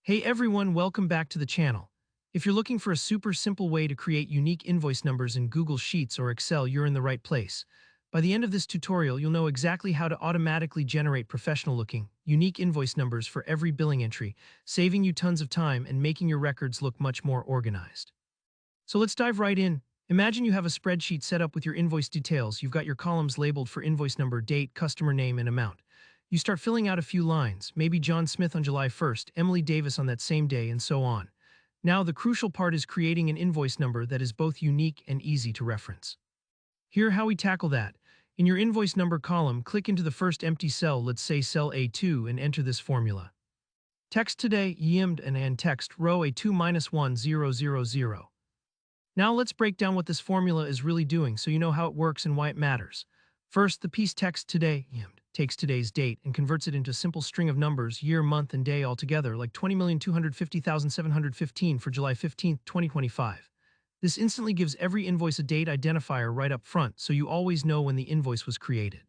Hey everyone, welcome back to the channel. If you're looking for a super simple way to create unique invoice numbers in Google Sheets or Excel, you're in the right place. By the end of this tutorial, you'll know exactly how to automatically generate professional-looking, unique invoice numbers for every billing entry, saving you tons of time and making your records look much more organized. So let's dive right in. Imagine you have a spreadsheet set up with your invoice details. You've got your columns labeled for invoice number, date, customer name, and amount. You start filling out a few lines, maybe John Smith on July 1st, Emily Davis on that same day, and so on. Now, the crucial part is creating an invoice number that is both unique and easy to reference. Here, how we tackle that. In your invoice number column, click into the first empty cell, let's say cell A2, and enter this formula. Text today, YIMD and text row A2-1000. Now let's break down what this formula is really doing so you know how it works and why it matters. First, the piece text today takes today's date and converts it into a simple string of numbers, year, month, and day altogether, like 20,250,715 for July 15th, 2025. This instantly gives every invoice a date identifier right up front, so you always know when the invoice was created.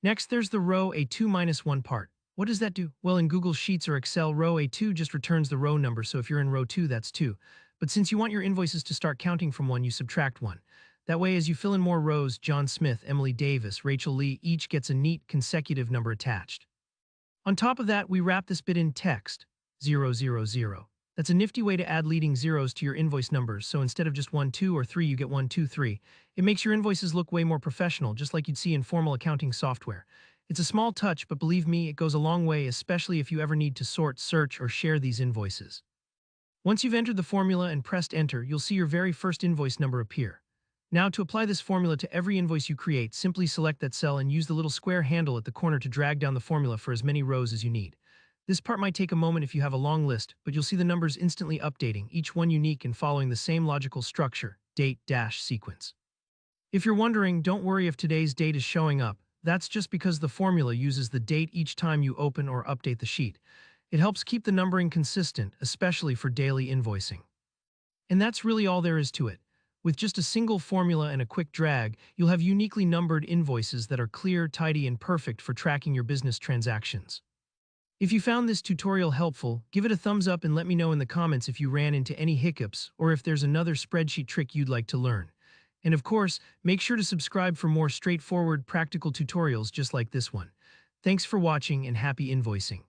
Next, there's the row A2-1 part. What does that do? Well, in Google Sheets or Excel, row A2 just returns the row number, so if you're in row 2, that's 2. But since you want your invoices to start counting from 1, you subtract 1. That way, as you fill in more rows, John Smith, Emily Davis, Rachel Lee each gets a neat consecutive number attached. On top of that, we wrap this bit in text, 000. That's a nifty way to add leading zeros to your invoice numbers, so instead of just 1, 2, or 3, you get 1, 2, 3. It makes your invoices look way more professional, just like you'd see in formal accounting software. It's a small touch, but believe me, it goes a long way, especially if you ever need to sort, search, or share these invoices. Once you've entered the formula and pressed enter, you'll see your very first invoice number appear. Now, to apply this formula to every invoice you create, simply select that cell and use the little square handle at the corner to drag down the formula for as many rows as you need. This part might take a moment if you have a long list, but you'll see the numbers instantly updating, each one unique and following the same logical structure, date-sequence. If you're wondering, don't worry if today's date is showing up. That's just because the formula uses the date each time you open or update the sheet. It helps keep the numbering consistent, especially for daily invoicing. And that's really all there is to it. With just a single formula and a quick drag, you'll have uniquely numbered invoices that are clear, tidy, and perfect for tracking your business transactions. If you found this tutorial helpful, give it a thumbs up and let me know in the comments if you ran into any hiccups or if there's another spreadsheet trick you'd like to learn. And of course, make sure to subscribe for more straightforward, practical tutorials just like this one. Thanks for watching and happy invoicing.